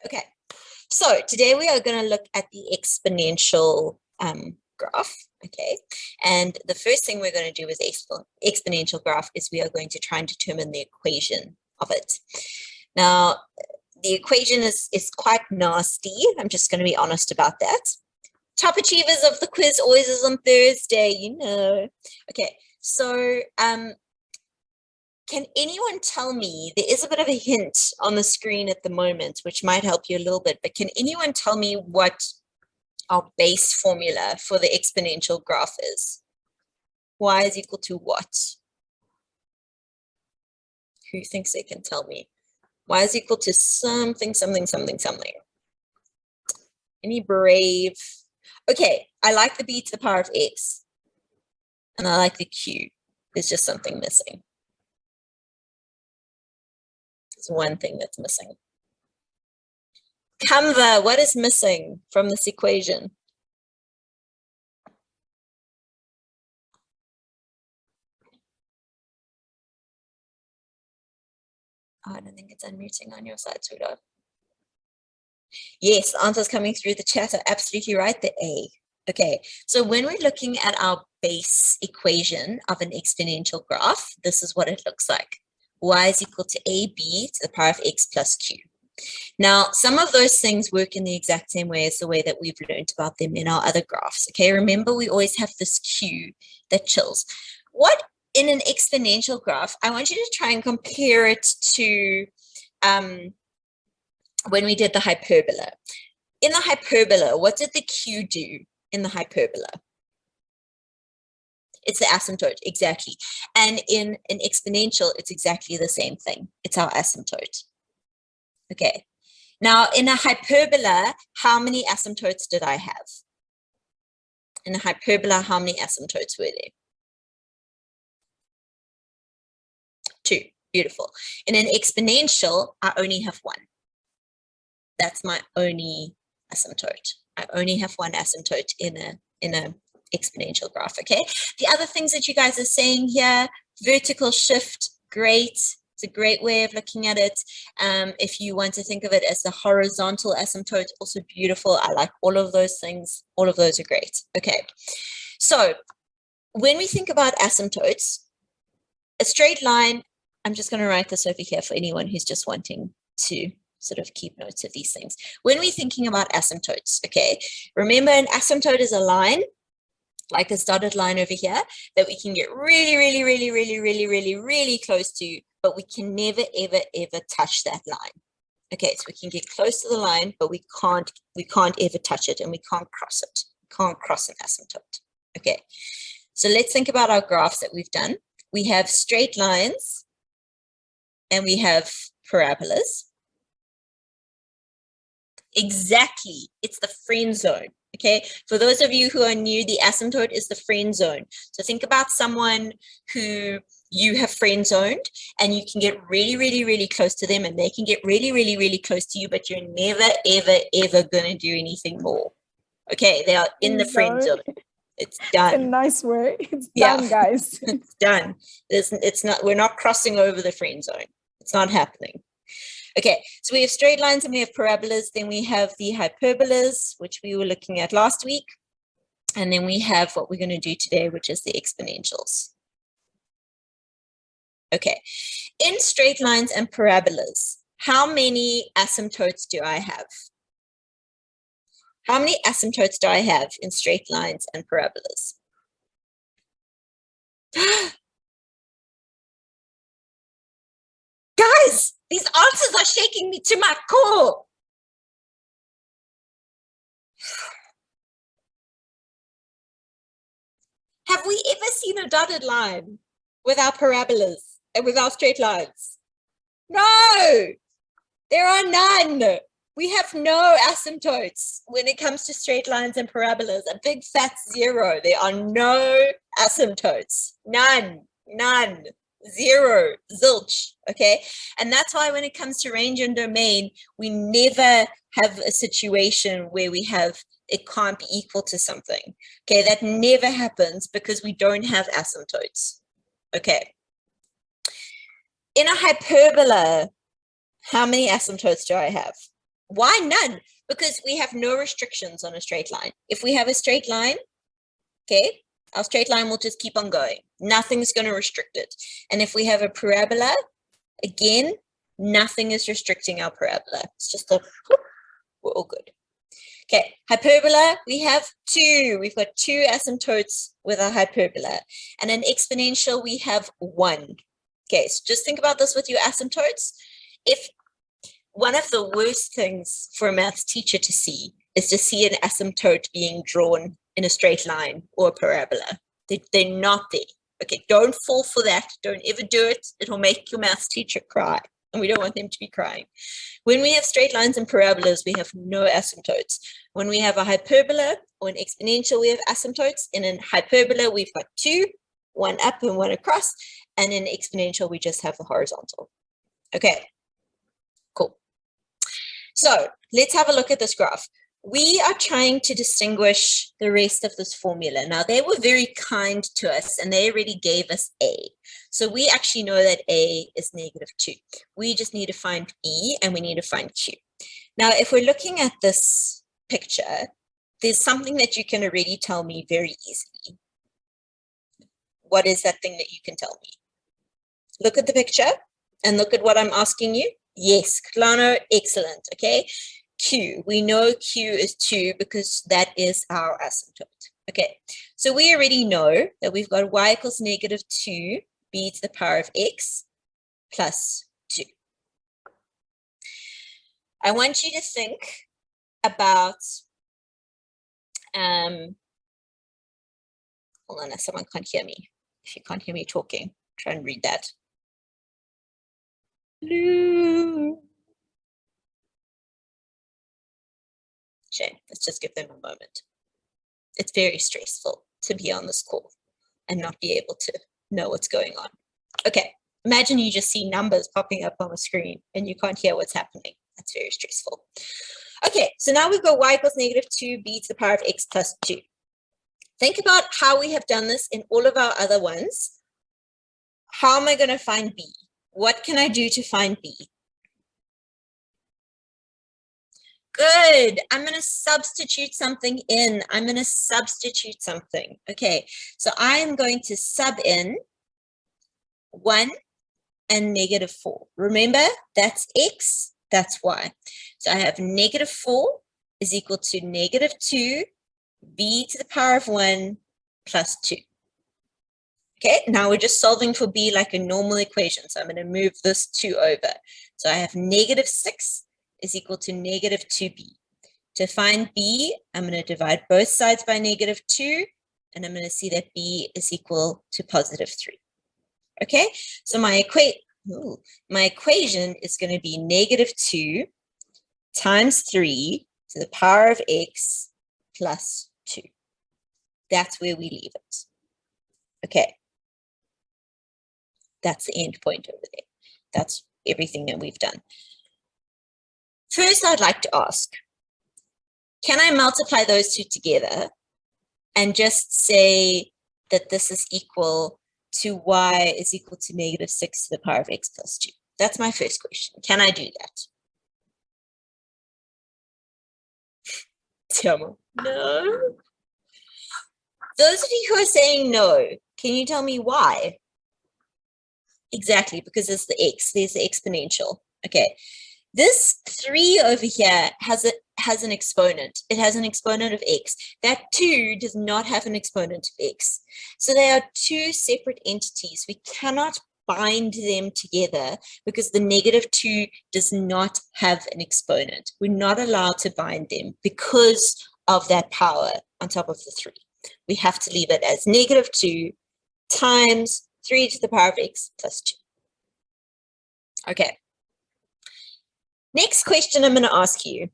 Okay, so today we are going to look at the exponential graph, okay? And the first thing we're going to do with exponential graph is we are going to try and determine the equation of it. Now, the equation is quite nasty. I'm just going to be honest about that. Top achievers of the quiz always is on Thursday, you know. Okay, so can anyone tell me, there is a bit of a hint on the screen at the moment, which might help you a little bit, but can anyone tell me what our base formula for the exponential graph is? Y is equal to what? Who thinks they can tell me? Y is equal to something, something, something, something. Any brave? Okay, I like the b to the power of x. And I like the q. There's just something missing. There's one thing that's missing. Canva, what is missing from this equation? Oh, I don't think it's unmuting on your side, sweetheart. Yes, the answers coming through the chat are absolutely right, the A. Okay, so when we're looking at our base equation of an exponential graph, this is what it looks like. Y is equal to AB to the power of x plus q. Now, some of those things work in the exact same way as the way that we've learned about them in our other graphs. Okay, remember we always have this q that chills. What in an exponential graph, I want you to try and compare it to when we did the hyperbola. In the hyperbola, what did the q do in the hyperbola? It's the asymptote, exactly. And in an exponential, it's exactly the same thing. It's our asymptote. Okay. Now, in a hyperbola, how many asymptotes did I have? In a hyperbola, how many asymptotes were there? 2. Beautiful. In an exponential, I only have 1. That's my only asymptote. I only have 1 asymptote in a exponential graph, okay? The other things that you guys are saying here, vertical shift, great. It's a great way of looking at it. If you want to think of it as the horizontal asymptote, also beautiful. I like all of those things. All of those are great. Okay, so when we think about asymptotes, a straight line, I'm just going to write this over here for anyone who's just wanting to sort of keep notes of these things. When we're thinking about asymptotes, okay, remember an asymptote is a line, like this dotted line over here, that we can get really, really, really, really, really, really, really close to, but we can never, ever, ever touch that line. Okay, so we can get close to the line, but we can't ever touch it, and we can't cross it. We can't cross an asymptote. Okay, so let's think about our graphs that we've done. We have straight lines, and we have parabolas. Exactly, it's the friend zone. Okay, for those of you who are new, the asymptote is the friend zone. So think about someone who you have friend zoned, and you can get really, really, really close to them, and they can get really, really, really close to you, but you're never, ever, ever going to do anything more. Okay, they are in the friend zone. It's done. It's a nice word. It's done, guys. It's done. It's not. We're not crossing over the friend zone. It's not happening. Okay, so we have straight lines and we have parabolas. Then we have the hyperbolas, which we were looking at last week. And then we have what we're going to do today, which is the exponentials. Okay, in straight lines and parabolas, how many asymptotes do I have? How many asymptotes do I have in straight lines and parabolas? Guys, these answers are shaking me to my core. Have we ever seen a dotted line without parabolas and without straight lines? No, there are none. We have no asymptotes when it comes to straight lines and parabolas. A big fat 0. There are no asymptotes. None. 0, zilch, okay? And that's why when it comes to range and domain, we never have a situation where we have it can't be equal to something, okay? That never happens because we don't have asymptotes, okay? In a hyperbola, how many asymptotes do I have? Why none? Because we have no restrictions on a straight line. If we have a straight line, okay, our straight line will just keep on going. Nothing's going to restrict it. And if we have a parabola, again, nothing is restricting our parabola. It's just a, we're all good. Okay, hyperbola, we have two. We've got two asymptotes with a hyperbola. And an exponential, we have one. Okay, so just think about this with your asymptotes. If one of the worst things for a maths teacher to see is to see an asymptote being drawn in a straight line or a parabola. They're not there. Okay, don't fall for that. Don't ever do it. It'll make your maths teacher cry. And we don't want them to be crying. When we have straight lines and parabolas, we have no asymptotes. When we have a hyperbola or an exponential, we have asymptotes. In a hyperbola, we've got two, one up and one across. And in exponential, we just have the horizontal. Okay, cool. So let's have a look at this graph. We are trying to distinguish the rest of this formula. Now, they were very kind to us and they already gave us A. So we actually know that A is -2. We just need to find B and we need to find Q. Now, if we're looking at this picture, there's something that you can already tell me very easily. What is that thing that you can tell me? Look at the picture and look at what I'm asking you. Yes, Klano, excellent, okay? Q, we know Q is 2 because that is our asymptote. Okay, so we already know that we've got y equals -2 b to the power of x plus 2. I want you to think about, hold on, someone can't hear me. If you can't hear me talking, try and read that. Shame. Let's just give them a moment. It's very stressful to be on this call and not be able to know what's going on. Okay, imagine you just see numbers popping up on the screen and you can't hear what's happening. That's very stressful. Okay, so now we've got y equals -2 b to the power of x plus 2. Think about how we have done this in all of our other ones. How am I going to find b? What can I do to find b? Good. I'm going to substitute something in. I'm going to substitute something. Okay, so I'm going to sub in 1 and -4. Remember, that's x, that's y. So I have -4 is equal to -2 b to the power of 1 plus 2. Okay, now we're just solving for b like a normal equation. So I'm going to move this 2 over. So I have -6 is equal to -2b. To find b, I'm going to divide both sides by -2, and I'm going to see that b is equal to +3. Okay, so my equation is going to be -2 times 3 to the power of x plus 2. That's where we leave it. Okay, that's the end point over there. That's everything that we've done. First, I'd like to ask, can I multiply those two together and just say that this is equal to y is equal to -6 to the power of x plus 2? That's my first question. Can I do that? Tell me. No. Those of you who are saying no, can you tell me why? Exactly, because it's the x. There's the exponential. Okay. This 3 over here has an exponent. It has an exponent of x. That 2 does not have an exponent of x. So they are two separate entities. We cannot bind them together because the -2 does not have an exponent. We're not allowed to bind them because of that power on top of the 3. We have to leave it as -2 times 3 to the power of x plus 2. Okay. Next question I'm going to ask you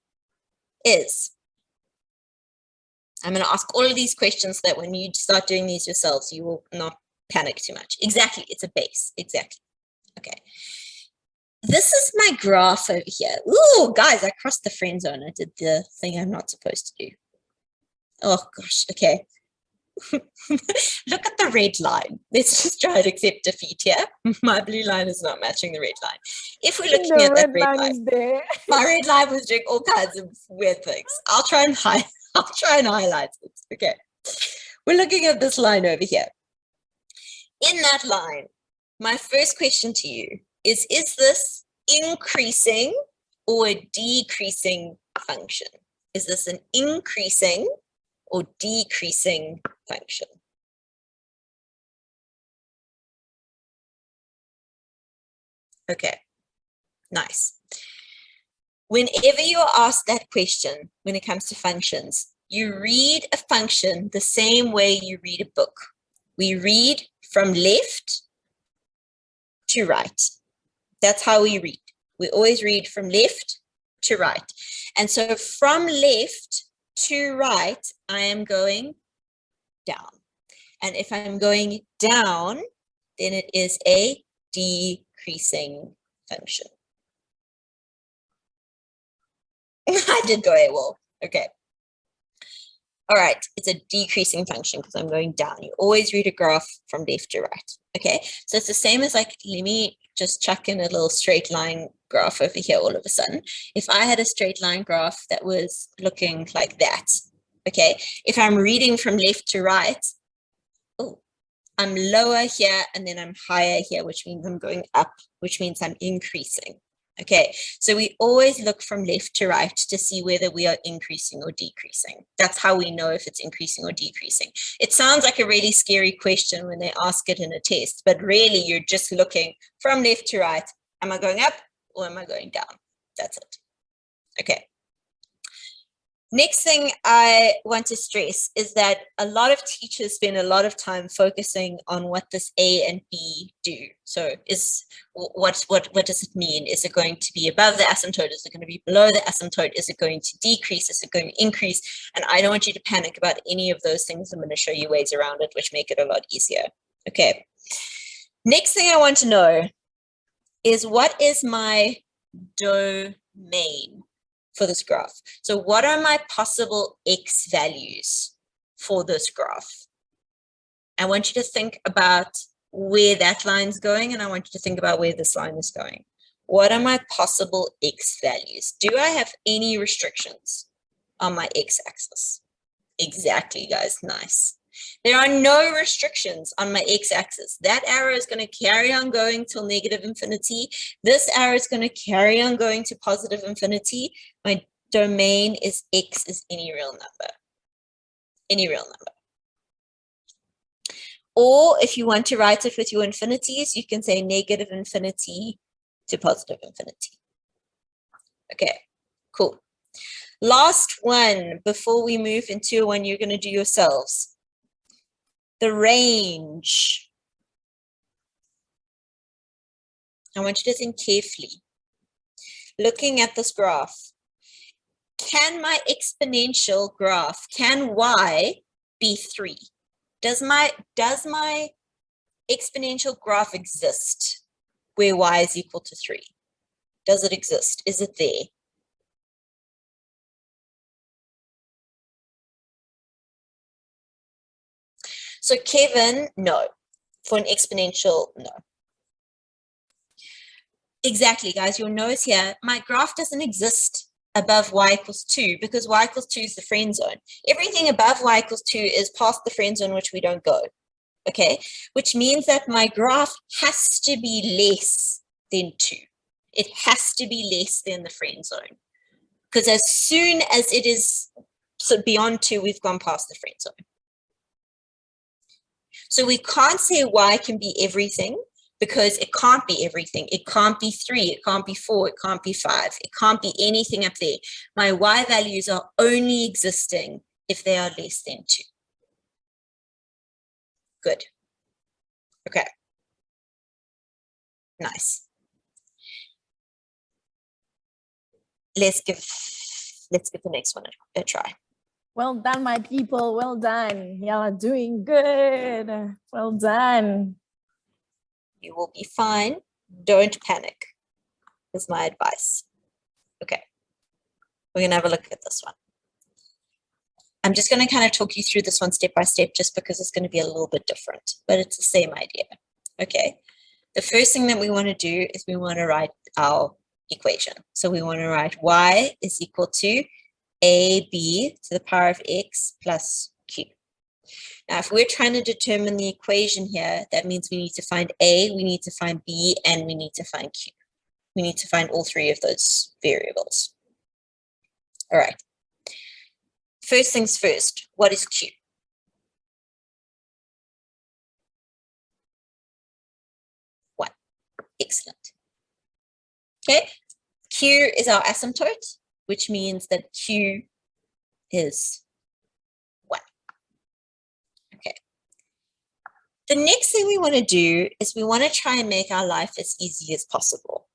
is, I'm going to ask all of these questions so that when you start doing these yourselves, you will not panic too much. Exactly, it's a base, exactly. Okay. This is my graph over here. Ooh, guys, I crossed the friend zone. I did the thing I'm not supposed to do. Oh gosh, okay. Look at the red line. Let's just try and accept defeat here. My blue line is not matching the red line. If we're looking at that red line, is there. my red line was doing all kinds of weird things. I'll try and highlight it. Okay. We're looking at this line over here. In that line, my first question to you is this increasing or a decreasing function? Is this an increasing or decreasing function? Okay, nice. Whenever you're asked that question, when it comes to functions, you read a function the same way you read a book. We read from left to right. That's how we read. We always read from left to right. And so from left to right, I am going down. And if I'm going down, then it is a decreasing function. I did go AWOL. Okay. All right, it's a decreasing function because I'm going down. You always read a graph from left to right. Okay, so it's the same as like, let me just chuck in a little straight line graph over here all of a sudden. If I had a straight line graph that was looking like that, okay, if I'm reading from left to right, oh, I'm lower here and then I'm higher here, which means I'm going up, which means I'm increasing. Okay, so we always look from left to right to see whether we are increasing or decreasing. That's how we know if it's increasing or decreasing. It sounds like a really scary question when they ask it in a test, but really you're just looking from left to right. Am I going up or am I going down? That's it. Okay. Next thing I want to stress is that a lot of teachers spend a lot of time focusing on what this A and B do. So what does it mean? Is it going to be above the asymptote? Is it going to be below the asymptote? Is it going to decrease? Is it going to increase? And I don't want you to panic about any of those things. I'm going to show you ways around it, which make it a lot easier. Okay. Next thing I want to know is what is my domain for this graph? So what are my possible x values for this graph? I want you to think about where that line's going, and I want you to think about where this line is going. What are my possible x values? Do I have any restrictions on my x-axis? Exactly, guys. Nice. There are no restrictions on my x-axis. That arrow is going to carry on going till negative infinity. This arrow is going to carry on going to positive infinity. My domain is x is any real number. Any real number. Or if you want to write it with your infinities, you can say negative infinity to positive infinity. Okay, cool. Last one before we move into one you're going to do yourselves. The range. I want you to think carefully. Looking at this graph, can my exponential graph, can y be 3? Does my exponential graph exist where y is equal to 3? Does it exist? Is it there? So Kevin, no. For an exponential, no. Exactly, guys, you'll notice here, my graph doesn't exist above y equals 2 because y equals 2 is the friend zone. Everything above y equals 2 is past the friend zone, which we don't go. Okay, which means that my graph has to be less than 2. It has to be less than the friend zone. Because as soon as it is beyond 2, we've gone past the friend zone. So we can't say y can be everything because it can't be everything. It can't be 3, it can't be 4, it can't be 5, it can't be anything up there. My y values are only existing if they are less than 2. Good. Okay. Nice. Let's give the next one a try. Well done, my people. Well done. Y'all are doing good. Well done. You will be fine. Don't panic, is my advice. Okay. We're going to have a look at this one. I'm just going to kind of talk you through this one step by step just because it's going to be a little bit different, but it's the same idea. Okay, the first thing that we want to do is we want to write our equation. So we want to write y is equal to ab to the power of x plus q. Now, if we're trying to determine the equation here, that means we need to find a, we need to find b, and we need to find q. We need to find all three of those variables. All right. First things first, what is q? One. Excellent. Okay, q is our asymptote, which means that q is 1. Okay. The next thing we want to do is we want to try and make our life as easy as possible.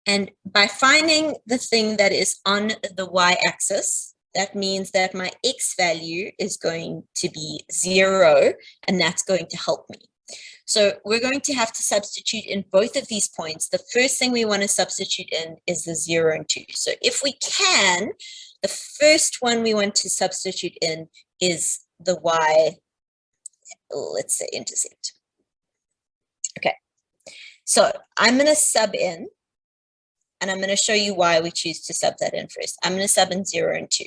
And by finding the thing that is on the y-axis, that means that my x value is going to be 0, and that's going to help me. So we're going to have to substitute in both of these points. The first thing we want to substitute in is the 0 and 2. So if we can, the first one we want to substitute in is the y, let's say intercept. Okay, so I'm going to sub in, and I'm going to show you why we choose to sub that in first. I'm going to sub in 0 and 2.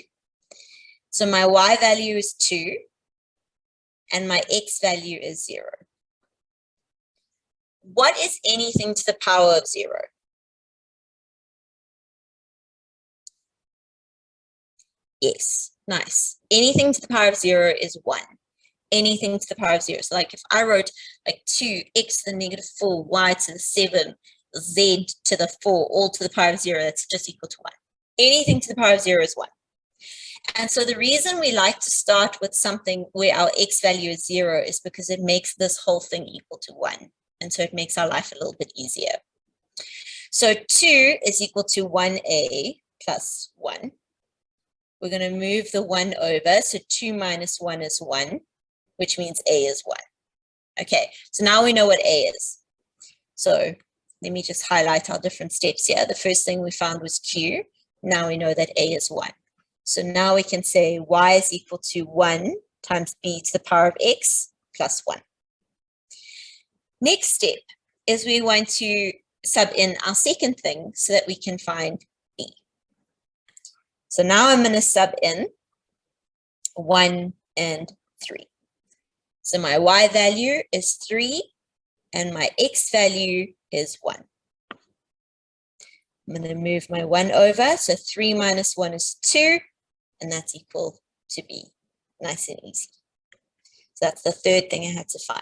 So my y value is 2, and my x value is 0. What is anything to the power of 0? Yes, nice. Anything to the power of 0 is 1. Anything to the power of 0. So like if I wrote like 2, x to the negative 4, y to the 7, z to the 4, all to the power of 0, that's just equal to 1. Anything to the power of 0 is 1. And so the reason we like to start with something where our x value is 0 is because it makes this whole thing equal to 1. And so it makes our life a little bit easier. So 2 is equal to 1a plus 1. We're going to move the 1 over. So 2 minus 1 is 1, which means a is 1. Okay, so now we know what a is. So let me just highlight our different steps here. The first thing we found was q. Now we know that a is 1. So now we can say y is equal to 1 times b to the power of x plus 1. Next step is we want to sub in our second thing so that we can find b. So now I'm going to sub in 1 and 3. So my y value is 3 and my x value is 1. I'm going to move my 1 over. So 3 minus 1 is 2, and that's equal to b. Nice and easy. So that's the third thing I had to find.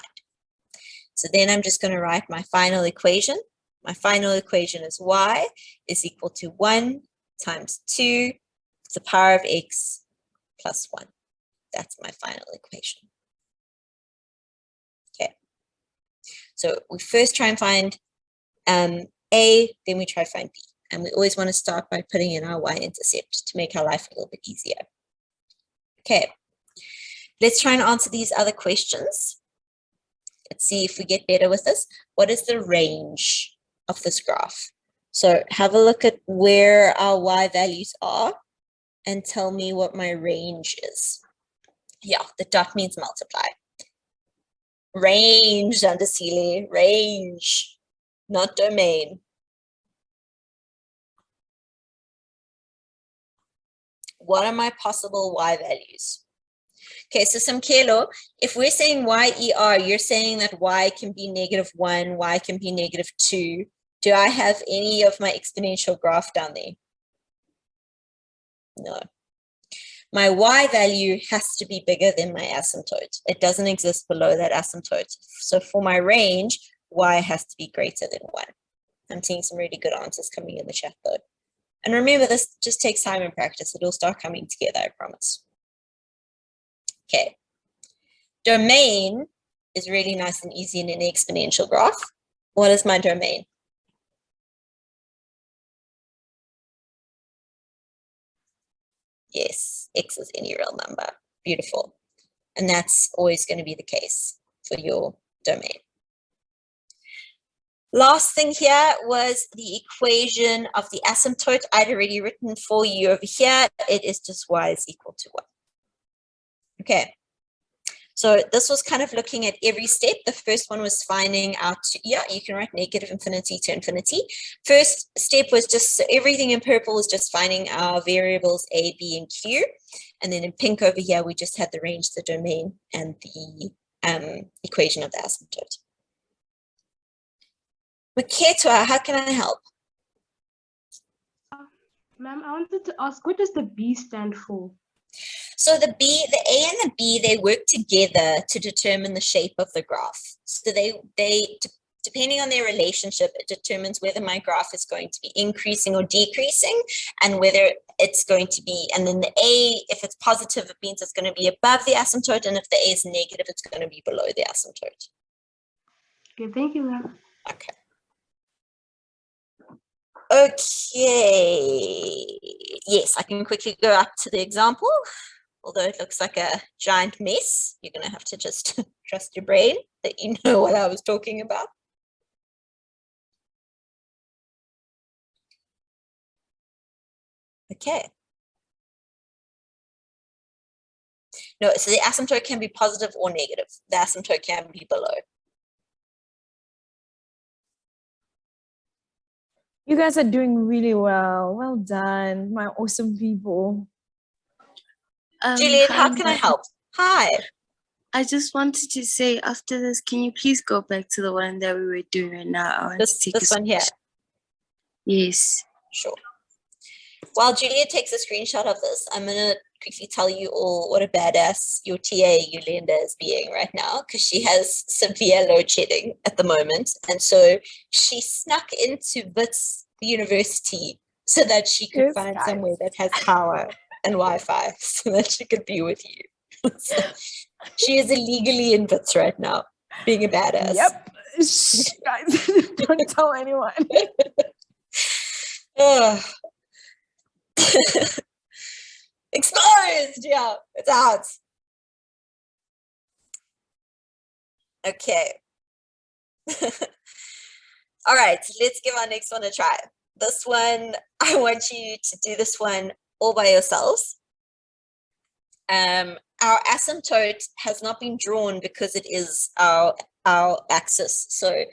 So then I'm just going to write my final equation. My final equation is y is equal to 1 times 2 to the power of x plus 1. That's my final equation. Okay. So we first try and find a, then we try to find b. And we always want to start by putting in our y-intercept to make our life a little bit easier. Okay. Let's try and answer these other questions. Let's see if we get better with this. What is the range of this graph? So have a look at where our y values are and tell me what my range is. Yeah, the dot means multiply. Range, Zandasile, range, not domain. What are my possible y values? Okay, so Samkelo, if we're saying y-er, you're saying that y can be -1, y can be -2. Do I have any of my exponential graph down there? No. My y value has to be bigger than my asymptote. It doesn't exist below that asymptote. So for my range, y has to be greater than 1. I'm seeing some really good answers coming in the chat though. And remember, this just takes time and practice. It'll start coming together, I promise. Okay. Domain is really nice and easy in an exponential graph. What is my domain? Yes, x is any real number. Beautiful. And that's always going to be the case for your domain. Last thing here was the equation of the asymptote. I'd already written for you over here. It is just y is equal to 1. Okay. So this was kind of looking at every step. The first one was finding out, yeah, you can write negative infinity to infinity. First step was just, so everything in purple was just finding our variables A, B, and Q. And then in pink over here, we just had the range, the domain, and the equation of the asymptote. Maketwa, how can I help? Ma'am, I wanted to ask, what does the B stand for? So the A and the B, they work together to determine the shape of the graph. So depending on their relationship, it determines whether my graph is going to be increasing or decreasing, and whether it's going to be, and then the A, if it's positive, it means it's going to be above the asymptote, and if the A is negative, it's going to be below the asymptote. Okay, thank you, ma'am. Okay. Okay. Yes, I can quickly go up to the example. Although it looks like a giant mess, you're going to have to just trust your brain that you know what I was talking about. Okay. No, so the asymptote can be positive or negative. The asymptote can be below. You guys are doing really well. Well done, my awesome people. Juliet, how can I help? Hi. I just wanted to say, after this, can you please go back to the one that we were doing right now? I want to take This one here? Yes. Sure. While Juliet takes a screenshot of this, I'm going to quickly tell you all what a badass your TA, Yolanda, is being right now, because she has severe load shedding at the moment. And so she snuck into Wits University so that she could find somewhere that has power and Wi-Fi so that she could be with you. So she is illegally in Wits right now, being a badass. Yep. Shh, guys, don't tell anyone. Exposed! Yeah, it's out. Okay. All right, let's give our next one a try. This one, I want you to do this one all by yourselves. Our asymptote has not been drawn because it is our axis. So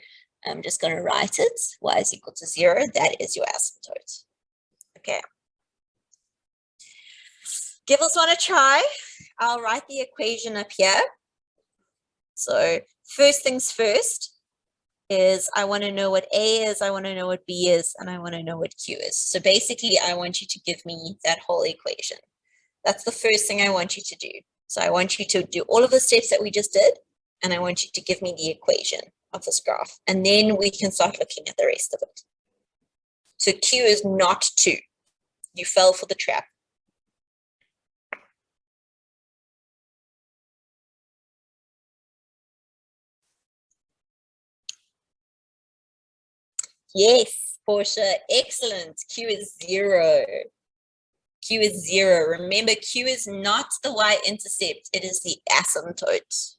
I'm just going to write it. Y is equal to 0. That is your asymptote. Okay. Give this one a try. I'll write the equation up here. So first things first is I want to know what A is, I want to know what B is, and I want to know what Q is. So basically, I want you to give me that whole equation. That's the first thing I want you to do. So I want you to do all of the steps that we just did, and I want you to give me the equation of this graph. And then we can start looking at the rest of it. So Q is not 2. You fell for the trap. Yes, Portia, excellent. Q is 0. Q is 0. Remember, Q is not the y-intercept. It is the asymptote.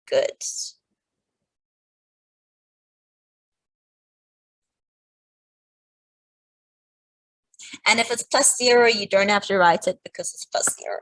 Good. And if it's plus 0, you don't have to write it because it's plus 0.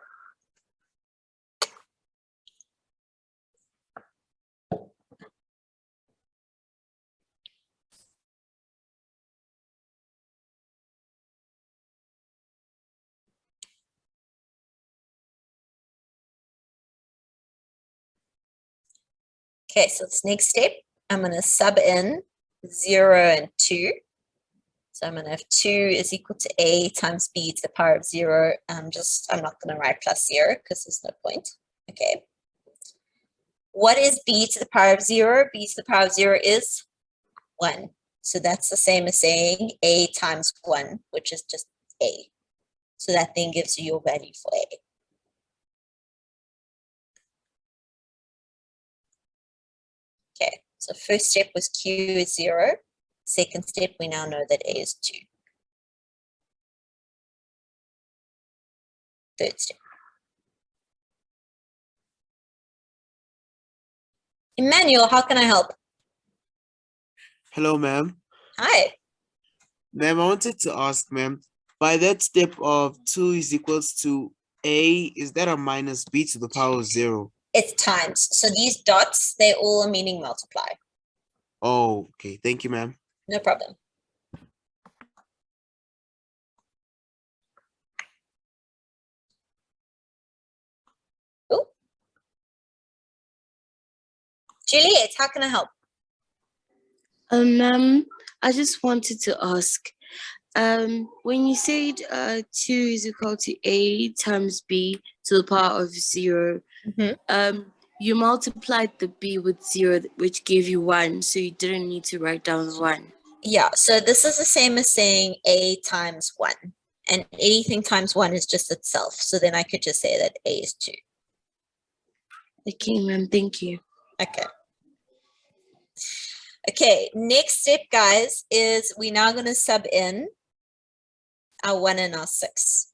Okay, so this next step, I'm going to sub in 0 and 2. So I'm going to have 2 is equal to A times B to the power of 0. I'm not going to write plus 0 because there's no point. Okay. What is B to the power of 0? B to the power of 0 is 1. So that's the same as saying A times 1, which is just A. So that then gives you your value for A. Okay, so first step was Q is 0. Second step, we now know that A is 2. Third step. Emmanuel, how can I help? Hello, ma'am. Hi. Ma'am, I wanted to ask, ma'am, by that step of 2 is equals to a, is that a minus b to the power of 0? It's times. So these dots, they all are meaning multiply. Oh, okay. Thank you, ma'am. No problem. Oh. Juliet, how can I help? Ma'am, I just wanted to ask, when you said 2 is equal to a times b to the power of 0, you multiplied the b with 0, which gave you 1, so you didn't need to write down the 1. Yeah, so this is the same as saying a times 1. And anything times 1 is just itself. So then I could just say that a is 2. Okay, ma'am, thank you. Okay. Okay, next step, guys, is we're now going to sub in our 1 and our 6.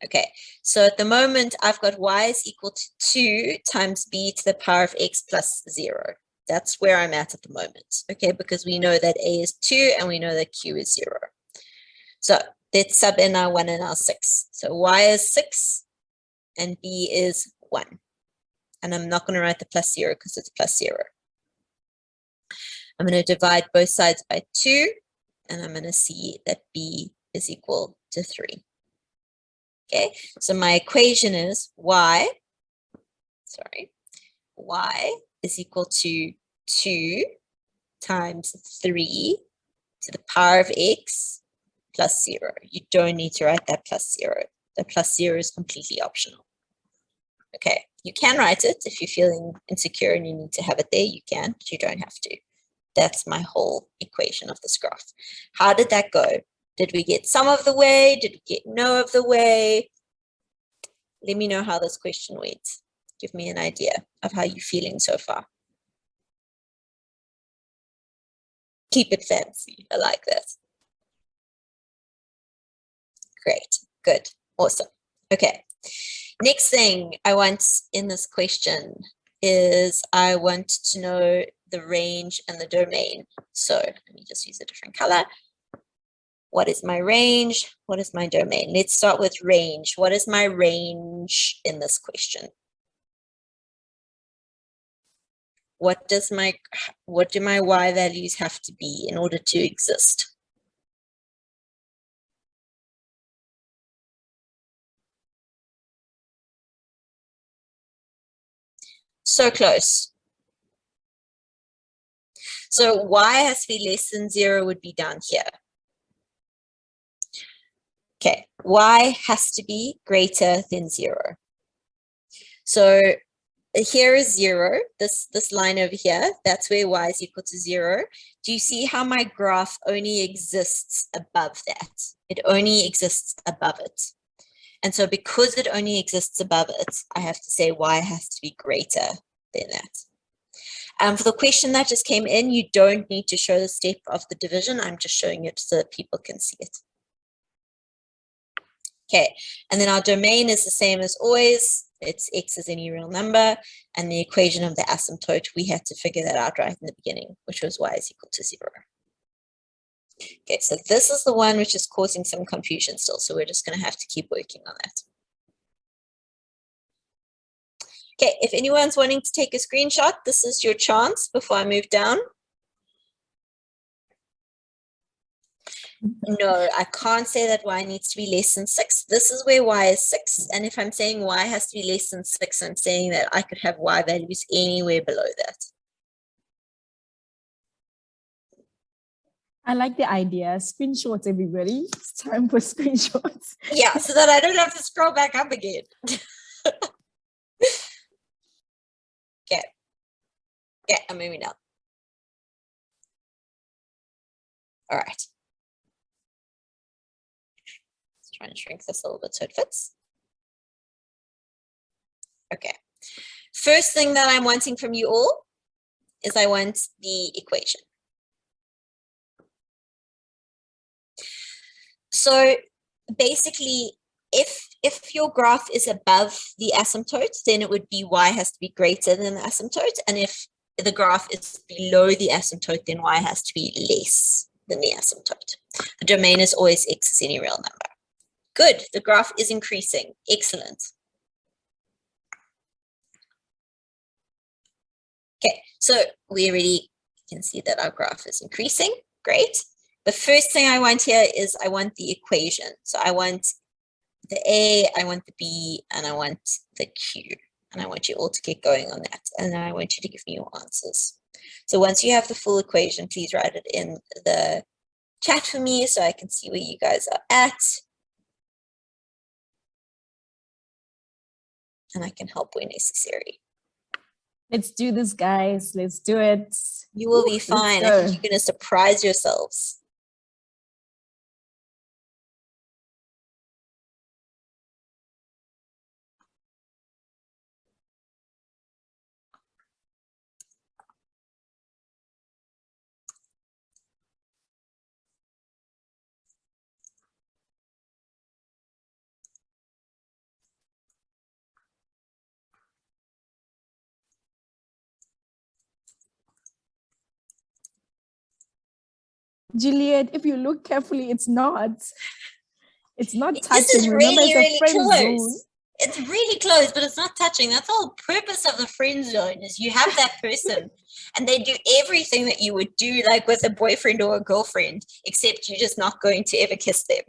Okay, so at the moment, I've got y is equal to 2 times b to the power of x plus 0. That's where I'm at the moment, okay, because we know that a is 2 and we know that q is 0. So let's sub in our 1 and our 6. So y is 6 and b is 1. And I'm not going to write the plus 0 because it's plus 0. I'm going to divide both sides by 2, and I'm going to see that b is equal to 3. Okay, so my equation is y is equal to 2 times 3 to the power of x plus 0. You don't need to write that plus 0. The plus 0 is completely optional. Okay, you can write it if you're feeling insecure and you need to have it there, you can, but you don't have to. That's my whole equation of this graph. How did that go? Did we get some of the way? Did we get no of the way? Let me know how this question went. Give me an idea of how you're feeling so far. Keep it fancy. I like that. Great. Good. Awesome. Okay. Next thing I want in this question is I want to know the range and the domain. So let me just use a different color. What is my range? What is my domain? Let's start with range. What is my range in this question? What do my y values have to be in order to exist? So close. So y has to be less than 0 would be down here. Okay, y has to be greater than 0. So here is 0, this line over here, that's where y is equal to 0. Do you see how my graph only exists above that? It only exists above it. And so because it only exists above it, I have to say y has to be greater than that. For the question that just came in, you don't need to show the step of the division. I'm just showing it so that people can see it. Okay, and then our domain is the same as always. It's x is any real number, and the equation of the asymptote, we had to figure that out right in the beginning, which was y is equal to 0. Okay, so this is the one which is causing some confusion still, so we're just going to have to keep working on that. Okay, if anyone's wanting to take a screenshot, this is your chance before I move down. No, I can't say that y needs to be less than 6. This is where y is 6. And if I'm saying y has to be less than 6, I'm saying that I could have y values anywhere below that. I like the idea. Screenshots, everybody. It's time for screenshots. Yeah, so that I don't have to scroll back up again. Okay. Okay, I'm moving down. All right. Trying to shrink this a little bit so it fits. Okay. First thing that I'm wanting from you all is I want the equation. So basically, if your graph is above the asymptote, then it would be y has to be greater than the asymptote. And if the graph is below the asymptote, then y has to be less than the asymptote. The domain is always x is any real number. Good, the graph is increasing. Excellent. Okay, so we already can see that our graph is increasing. Great. The first thing I want here is I want the equation. So I want the A, I want the B, and I want the Q. And I want you all to get going on that. And I want you to give me your answers. So once you have the full equation, please write it in the chat for me so I can see where you guys are at. And I can help where necessary. Let's do this, guys. Let's do it. You will be Let's fine. I go. think you're going to surprise yourselves. Juliet, if you look carefully, it's not. It's not This touching. is Remember, really, it's a really friend zone. close. It's really close, but it's not touching. That's the whole purpose of the friend zone is you have that person and they do everything that you would do like with a boyfriend or a girlfriend, except you're just not going to ever kiss them.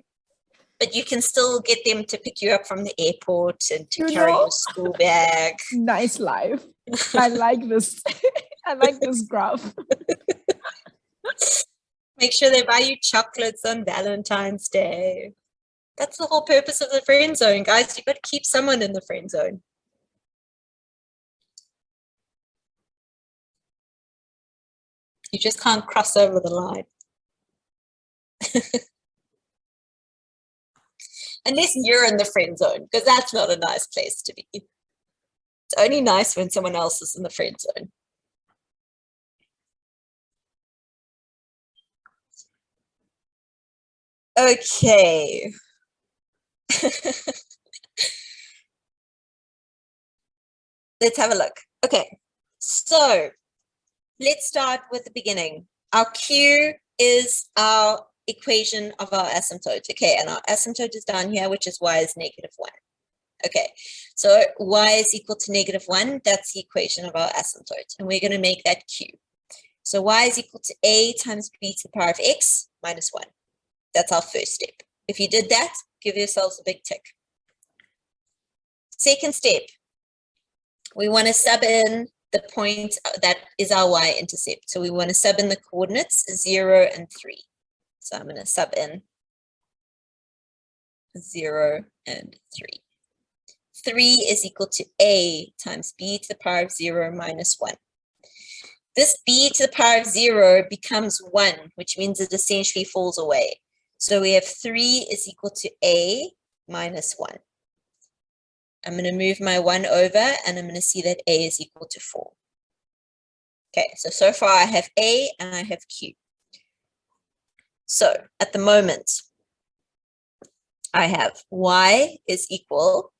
But you can still get them to pick you up from the airport and to carry your school bag. Nice life. I like this. I like this graph. Make sure they buy you chocolates on Valentine's Day. That's the whole purpose of the friend zone, guys. You've got to keep someone in the friend zone. You just can't cross over the line. Unless you're in the friend zone, because that's not a nice place to be. It's only nice when someone else is in the friend zone. Okay. Let's have a look. Okay, so let's start with the beginning. Our Q is our equation of our asymptote. Okay, and our asymptote is down here, which is y is -1. Okay, so y is equal to -1. That's the equation of our asymptote. And we're going to make that Q. So y is equal to a times b to the power of x minus 1. That's our first step. If you did that, give yourselves a big tick. Second step, we want to sub in the point that is our y-intercept. So we want to sub in the coordinates 0 and 3. So I'm going to sub in 0 and 3. 3 is equal to a times b to the power of 0 minus 1. This b to the power of 0 becomes 1, which means it essentially falls away. So we have 3 is equal to a minus 1. I'm going to move my 1 over, and I'm going to see that a is equal to 4. Okay, so far I have a and I have q. So at the moment, I have y is equal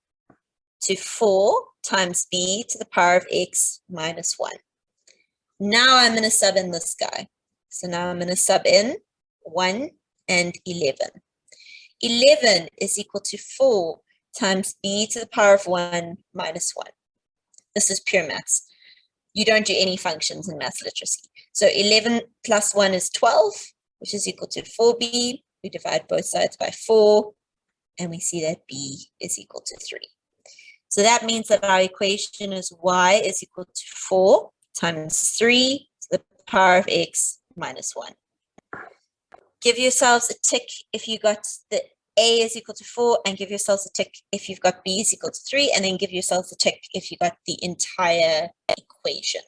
to 4 times b to the power of x minus 1. Now I'm going to sub in this guy. So now I'm going to sub in 1 and 11. 11 is equal to 4 times b to the power of 1 minus 1. This is pure maths. You don't do any functions in maths literacy. So 11 plus 1 is 12, which is equal to 4b. We divide both sides by 4, and we see that b is equal to 3. So that means that our equation is y is equal to 4 times 3 to the power of x minus 1. Give yourselves a tick if you got the a is equal to 4, and give yourselves a tick if you've got b is equal to 3, and then give yourselves a tick if you got the entire equation.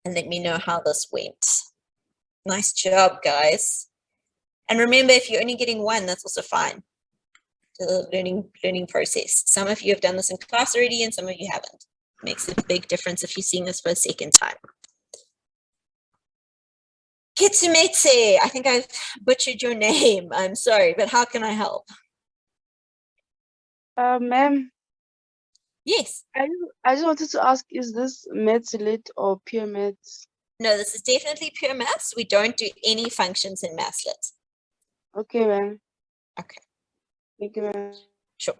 And let me know how this went. Nice job, guys. And remember, if you're only getting 1, that's also fine. The learning process. Some of you have done this in class already, and some of you haven't. It makes a big difference if you're seeing this for a second time. Kitsumetse, I think I've butchered your name. I'm sorry, but how can I help? Ma'am, Yes. I just wanted to ask, is this maths lit or pure maths? No, this is definitely pure maths. We don't do any functions in mathslet. Okay, ma'am. Okay. Thank you, ma'am. Sure.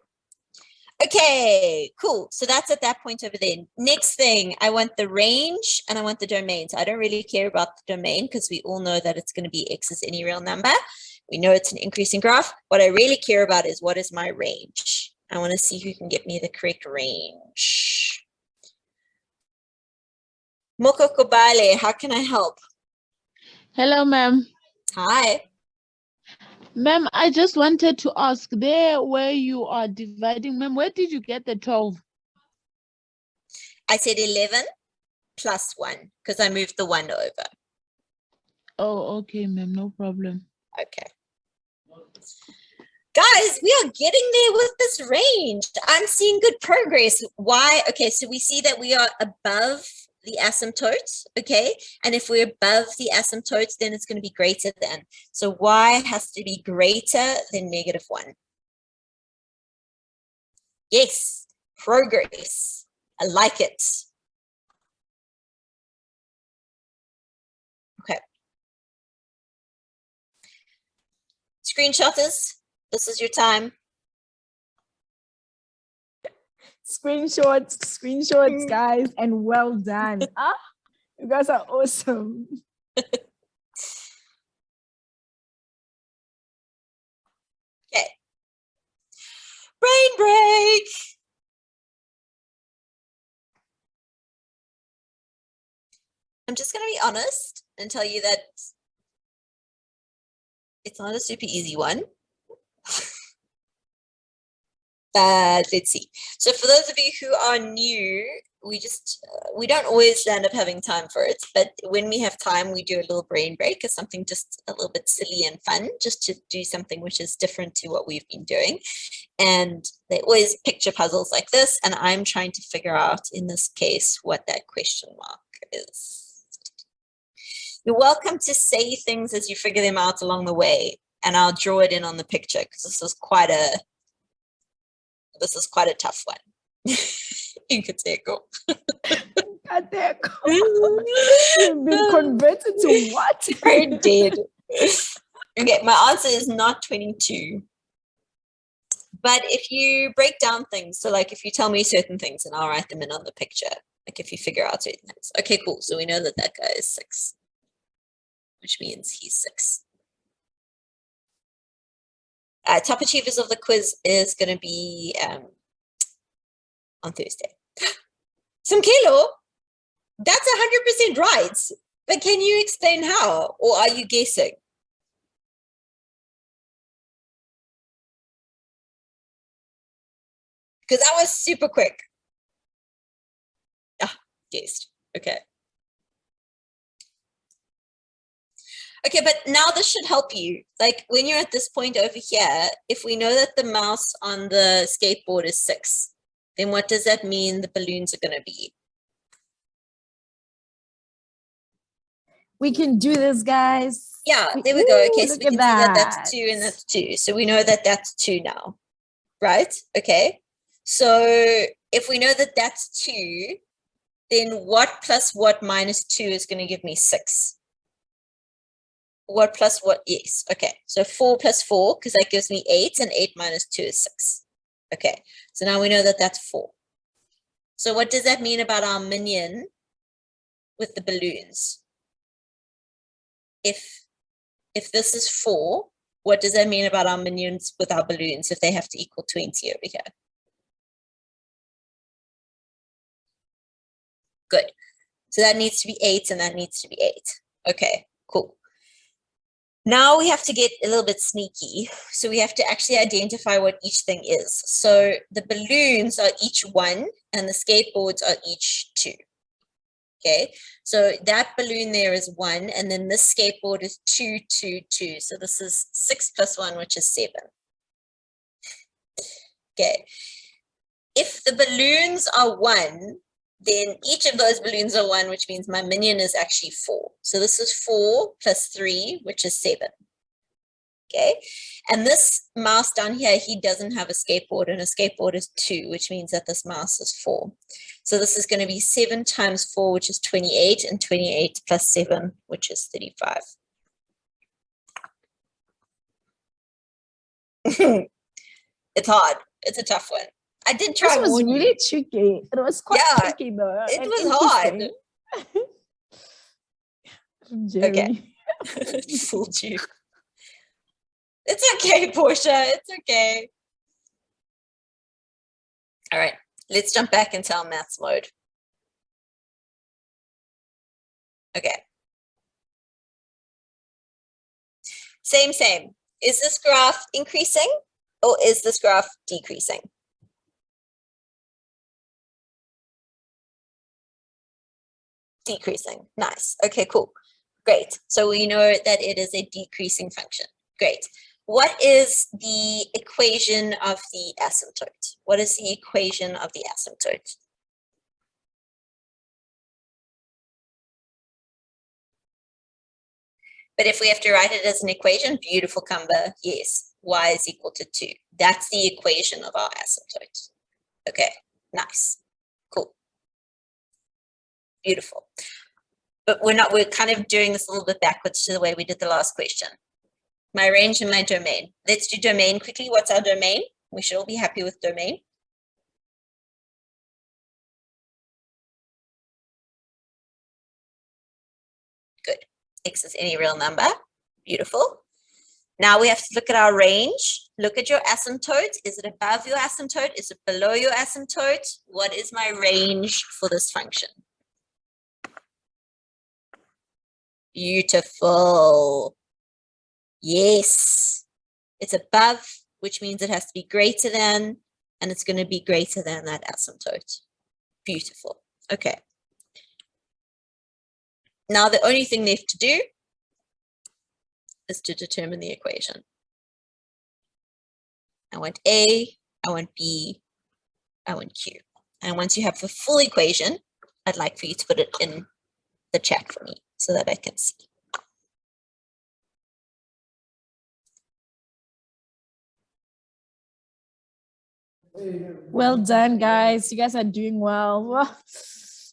Okay, cool. So that's at that point over there. Next thing, I want the range and I want the domain. So I don't really care about the domain because we all know that it's going to be x is any real number. We know it's an increasing graph. What I really care about is what is my range. I want to see who can get me the correct range. Moko Kobale, how can I help? Hello, ma'am. Hi. Ma'am, I just wanted to ask there where you are dividing, ma'am, where did you get the 12? I said 11 plus 1 because I moved the 1 over. Oh, okay, ma'am, no problem. Okay. Guys, we are getting there with this range. I'm seeing good progress. Why? Okay, so we see that we are above the asymptote, okay? And if we're above the asymptote, then it's going to be greater than. So y has to be greater than -1. Yes, progress. I like it. Okay. Screenshotters, this is your time. Screenshots, guys, and well done. Ah, you guys are awesome. Okay. Brain break. I'm just going to be honest and tell you that it's not a super easy one. But let's see. So for those of you who are new, we don't always end up having time for it. But when we have time, we do a little brain break. It's something just a little bit silly and fun, just to do something which is different to what we've been doing. And they always picture puzzles like this. And I'm trying to figure out, in this case, what that question mark is. You're welcome to say things as you figure them out along the way. And I'll draw it in on the picture because this is quite a tough one. You could say go. God damn. You've been converted to what? You're dead. Okay, my answer is not 22. But if you break down things, so like if you tell me certain things and I'll write them in on the picture, like if you figure out certain things. Okay, cool. So we know that that guy is 6, which means he's 6. Top achievers of the quiz is going to be on Thursday. Samkelo, that's 100% right. But can you explain how? Or are you guessing? Because that was super quick. Ah, guessed. Okay. Okay, but now this should help you. Like when you're at this point over here, if we know that the mouse on the skateboard is 6, then what does that mean the balloons are going to be? We can do this, guys. Yeah, there we go. Okay, so Look we can at see that that's that. 2 and that's 2. So we know that that's 2 now, right? Okay, so if we know that that's 2, then what plus what minus 2 is going to give me 6? What plus what? Yes. Okay. So 4 plus 4, because that gives me 8, and 8 minus 2 is 6. Okay. So now we know that that's 4. So what does that mean about our minion with the balloons? If this is 4, what does that mean about our minions with our balloons if they have to equal 20 over here? Good. So that needs to be 8 and that needs to be 8. Okay, cool. Now we have to get a little bit sneaky. So we have to actually identify what each thing is. So the balloons are each 1 and the skateboards are each 2. Okay, so that balloon there is 1 and then this skateboard is 2, 2, 2. So this is 6 plus 1, which is 7. Okay, if the balloons are 1, then each of those balloons are 1, which means my minion is actually 4. So this is 4 plus 3, which is 7. Okay, and this mouse down here, he doesn't have a skateboard, and a skateboard is 2, which means that this mouse is 4. So this is going to be 7 times 4, which is 28, and 28 plus 7, which is 35. It's hard. It's a tough one. I did try This to was warn really you. tricky. It was quite Yeah, tricky though. it and was hard. interesting. Jerry. Fooled you. It's okay, Portia. It's okay. All right, let's jump back into our maths mode. Okay. Same. Is this graph increasing or is this graph decreasing? Decreasing. Nice. Okay, cool. Great. So we know that it is a decreasing function. Great. What is the equation of the asymptote? What is the equation of the asymptote? But if we have to write it as an equation, beautiful, Kamba, yes, y is equal to 2. That's the equation of our asymptote. Okay, nice, cool, beautiful. But we're kind of doing this a little bit backwards to the way we did the last question. My range and my domain. Let's do domain quickly. What's our domain? We should all be happy with domain. Good. X is any real number. Beautiful. Now we have to look at our range. Look at your asymptote. Is it above your asymptote? Is it below your asymptote? What is my range for this function? Beautiful. Yes. It's above, which means it has to be greater than, and it's going to be greater than that asymptote. Beautiful. Okay. Now the only thing left to do is to determine the equation. I want A, I want B, I want Q. And once you have the full equation, I'd like for you to put it in the chat for me so that I can see. Well done, guys. You guys are doing well. Well,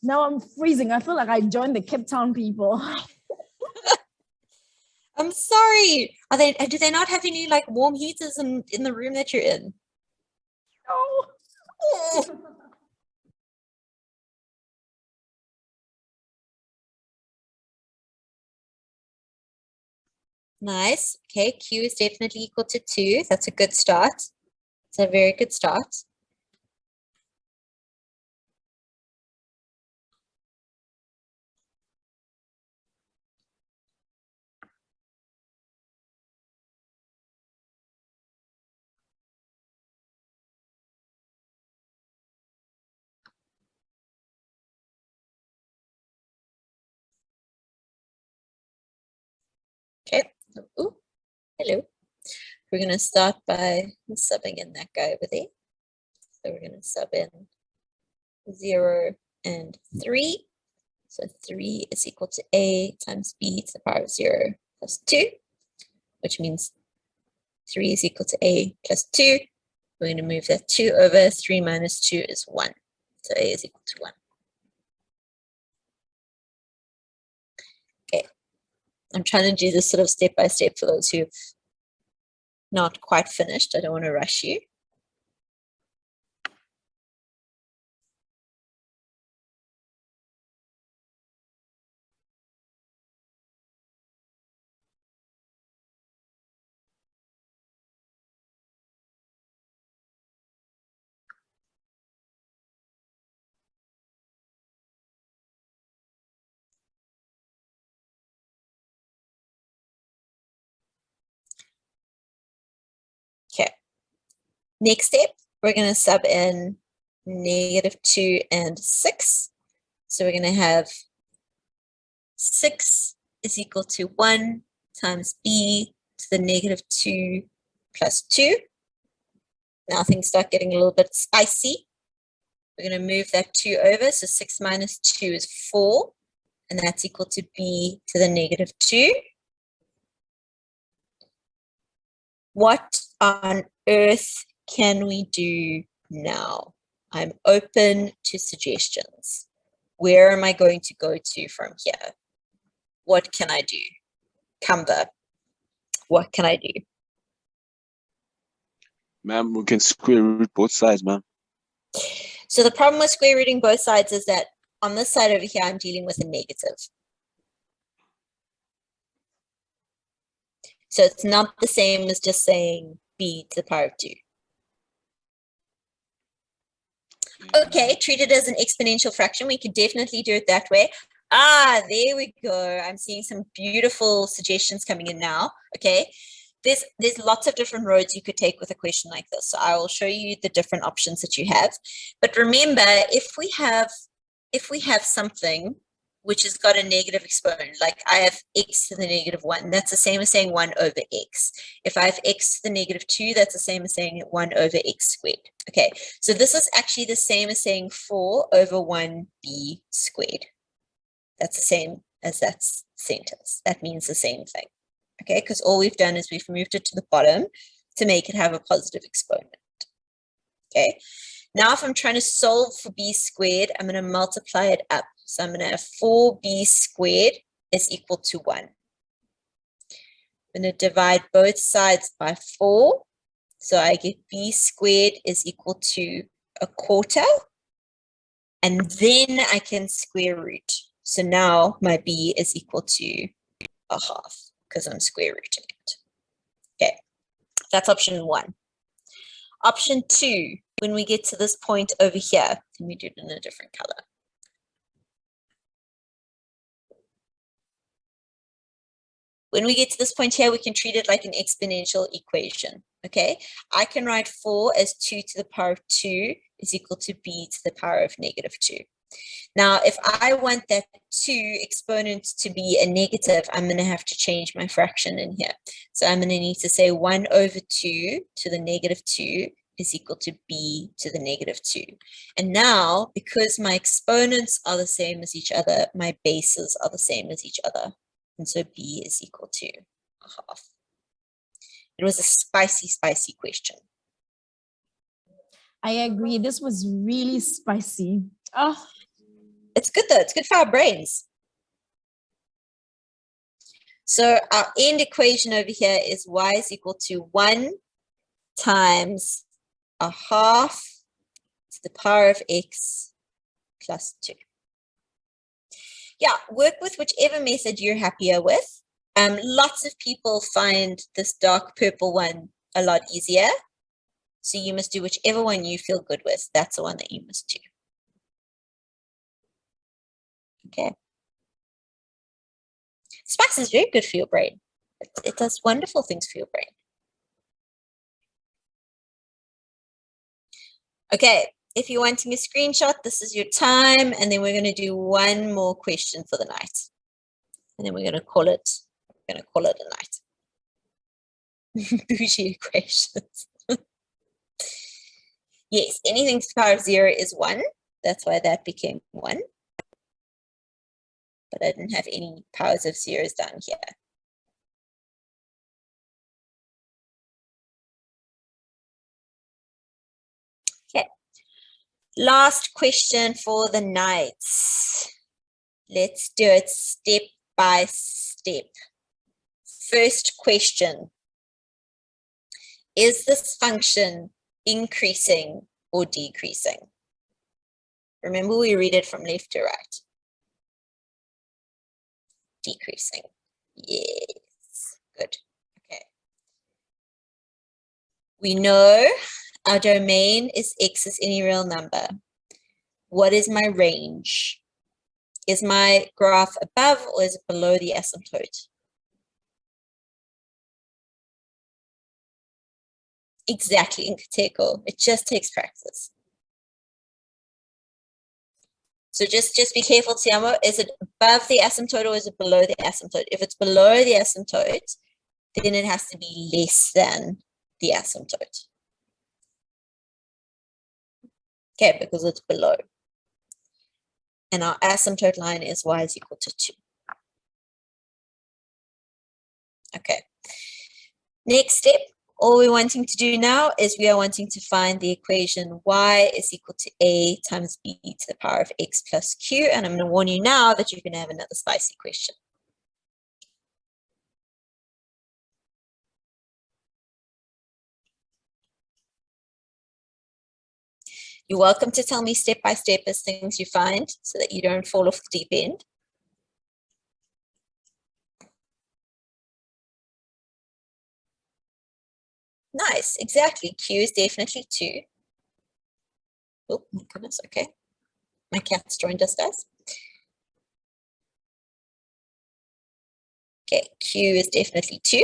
now I'm freezing. I feel like I joined the Cape Town people. I'm sorry. Do they not have any like warm heaters in the room that you're in? Oh. Oh. Nice. Okay, Q is definitely equal to 2. That's a good start. It's a very good start. Okay. Ooh, hello. We're going to start by subbing in that guy over there. So we're going to sub in 0 and 3. So 3 is equal to A times B to the power of 0 plus 2, which means 3 is equal to A plus 2. We're going to move that 2 over. 3 minus 2 is 1. So A is equal to 1. Okay. I'm trying to do this sort of step by step for those who've not quite finished. I don't want to rush you. Okay. Next step, we're going to sub in -2 and 6. So we're going to have 6 is equal to 1 times B to the -2 plus 2. Now things start getting a little bit spicy. We're going to move that 2 over. So 6 minus 2 is 4. And that's equal to B to the -2. What on earth can we do now? I'm open to suggestions. Where am I going to go to from here? What can I do? Kamba, what can I do? Ma'am, we can square root both sides, ma'am. So the problem with square rooting both sides is that on this side over here, I'm dealing with a negative. So it's not the same as just saying b to the power of 2. Okay, treat it as an exponential fraction. We could definitely do it that way. Ah, there we go. I'm seeing some beautiful suggestions coming in now. Okay, there's lots of different roads you could take with a question like this. So I will show you the different options that you have. But remember, if we have something which has got a negative exponent, like I have x to the negative 1, that's the same as saying 1 over x. If I have x to the negative 2, that's the same as saying 1 over x squared. Okay, so this is actually the same as saying 4 over 1b squared. That's the same as that sentence. That means the same thing. Okay, because all we've done is we've moved it to the bottom to make it have a positive exponent. Okay, now if I'm trying to solve for b squared, I'm going to multiply it up. So I'm going to have 4b squared is equal to 1. I'm going to divide both sides by 4. So I get b squared is equal to 1/4. And then I can square root. So now my b is equal to 1/2 because I'm square rooting it. Okay, that's option 1. Option 2, when we get to this point over here, let me do it in a different color. When we get to this point here, we can treat it like an exponential equation, okay? I can write 4 as 2 to the power of 2 is equal to b to the power of negative 2. Now, if I want that 2 exponent to be a negative, I'm going to have to change my fraction in here. So I'm going to need to say 1 over 2 to the negative 2 is equal to b to the negative 2. And now, because my exponents are the same as each other, my bases are the same as each other. And so b is equal to 1/2. It was a spicy, spicy question. I agree. This was really spicy. Oh, It's good though. It's good for our brains. So our end equation over here is y is equal to 1 times 1/2 to the power of x plus 2. Yeah, work with whichever method you're happier with. Lots of people find this dark purple one a lot easier. So you must do whichever one you feel good with. That's the one that you must do. Okay. Spice is very good for your brain. It does wonderful things for your brain. Okay, if you're wanting a screenshot, this is your time, and then we're going to do one more question for the night. And then we're going to call it a night. Bougie equations. Yes, anything to the power of 0 is 1. That's why that became 1. But I didn't have any powers of zeros down here. Okay. Last question for the night. Let's do it step by step. First question. Is this function increasing or decreasing? Remember, we read it from left to right. Decreasing. Yes, good. Okay. We know our domain is x is any real number. What is my range? Is my graph above or is it below the asymptote? Exactly, Nkateko. It just takes practice. So just be careful, Tiamo. Is it above the asymptote or is it below the asymptote? If it's below the asymptote, then it has to be less than the asymptote. Okay, because it's below. And our asymptote line is y is equal to 2. Okay. Next step, all we're wanting to do now is we are wanting to find the equation y is equal to a times b to the power of x plus q. And I'm going to warn you now that you're going to have another spicy question. You're welcome to tell me step by step as things you find so that you don't fall off the deep end. Nice, exactly. Q is definitely 2. Oh my goodness, okay. My cat's joined us, guys. Okay, Q is definitely 2.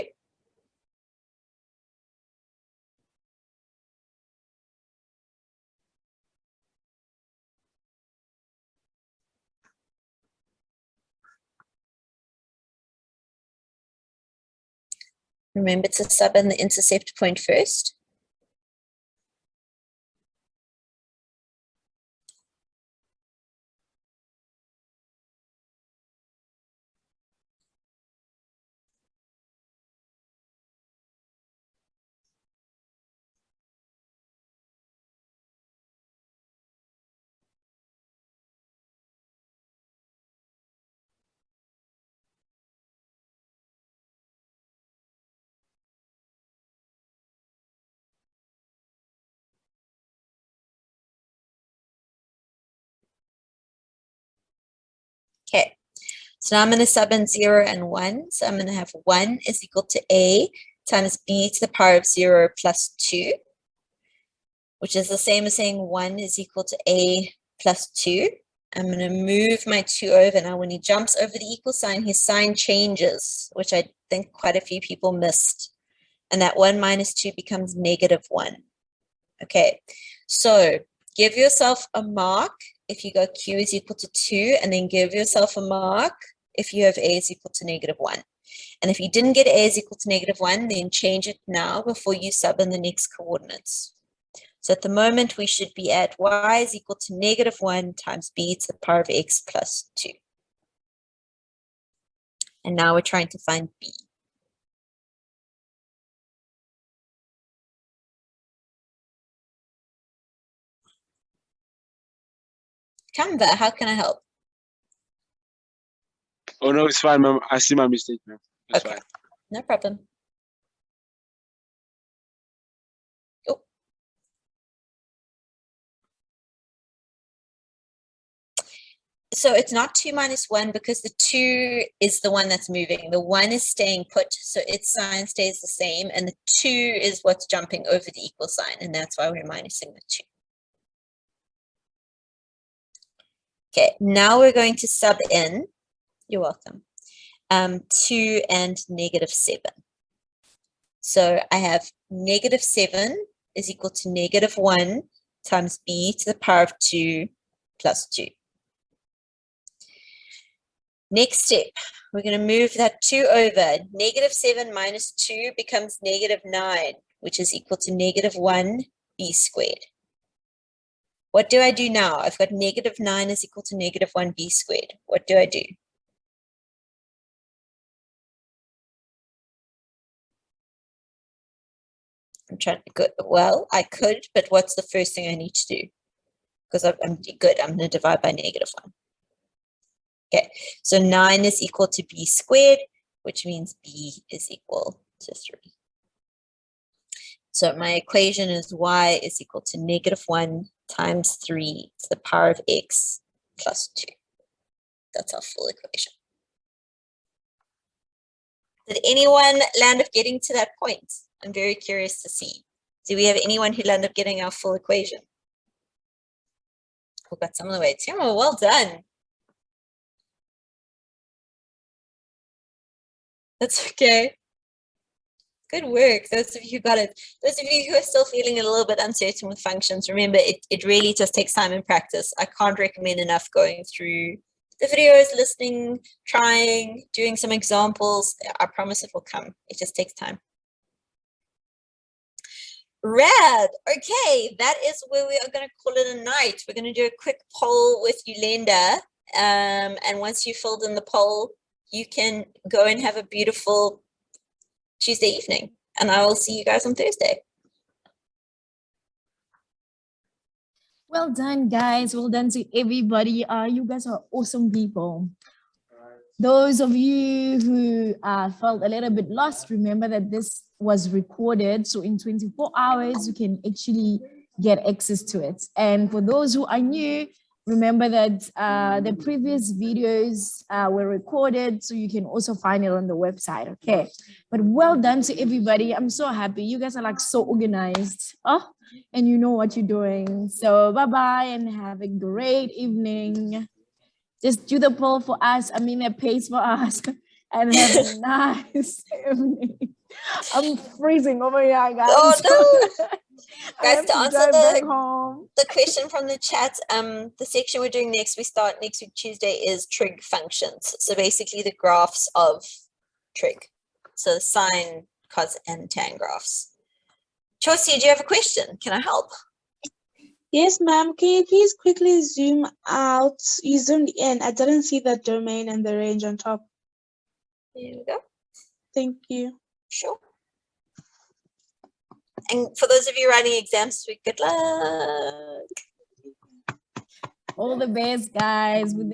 Remember to sub in the intercept point first. Okay, so now I'm going to sub in 0 and 1. So I'm going to have 1 is equal to A times B to the power of 0 plus 2, which is the same as saying 1 is equal to A plus 2. I'm going to move my 2 over. Now, when he jumps over the equal sign, his sign changes, which I think quite a few people missed. And that 1 minus 2 becomes negative 1. Okay, so give yourself a mark if you got Q is equal to 2, and then give yourself a mark if you have A is equal to negative 1. And if you didn't get A is equal to negative 1, then change it now before you sub in the next coordinates. So at the moment, we should be at y is equal to negative 1 times b to the power of x plus 2. And now we're trying to find b. Canva, how can I help? Oh no, it's fine, ma'am. I see my mistake, ma'am. It's Okay, fine. no problem. Oh. So it's not 2 minus 1 because the 2 is the one that's moving. The 1 is staying put, so its sign stays the same, and the 2 is what's jumping over the equal sign, and that's why we're minusing the 2. Okay, now we're going to sub in, you're welcome, 2 and negative 7. So I have negative 7 is equal to negative 1 times b to the power of 2 plus 2. Next step, we're going to move that 2 over. Negative 7 minus 2 becomes negative 9, which is equal to negative 1 b squared. What do I do now? I've got negative 9 is equal to negative 1 b squared. What do I do? I'm trying to go, well, I could, but what's the first thing I need to do? Because I'm good, I'm going to divide by negative 1. Okay, so 9 is equal to b squared, which means b is equal to 3. So my equation is y is equal to negative 1 times 3 to the power of x plus 2. That's our full equation. Did anyone land up getting to that point? I'm very curious to see. Do we have anyone who landed up getting our full equation? Who got some of the way? Timo, well done. That's okay. Good work. Those of you who got it. Those of you who are still feeling a little bit uncertain with functions, remember it really just takes time and practice. I can't recommend enough going through the videos, listening, trying, doing some examples. I promise it will come. It just takes time. Rad. Okay, that is where we are going to call it a night. We're going to do a quick poll with Yolanda. And once you filled in the poll, you can go and have a beautiful Tuesday evening. And I will see you guys on Thursday. Well done, guys. Well done to everybody. You guys are awesome people. Those of you who felt a little bit lost, remember that this was recorded. So in 24 hours, you can actually get access to it. And for those who are new, remember that the previous videos were recorded, so you can also find it on the website, okay? But well done to everybody. I'm so happy. You guys are like so organized. Oh, and you know what you're doing. So bye-bye and have a great evening. Just do the poll for us. I mean, a pace for us. And have a nice evening. I'm freezing over here, guys. Oh no! I Guys, have to answer drive back home. the question from the chat, the section we're doing next, we start next week Tuesday, is trig functions. So basically the graphs of trig. So sine, cos, and tan graphs. Chelsea, do you have a question? Can I help? Yes, ma'am. Can you please quickly zoom out? You zoomed in. I didn't see the domain and the range on top. Here we go. Thank you. Sure. And for those of you writing exams this week, good luck. All the best, guys. With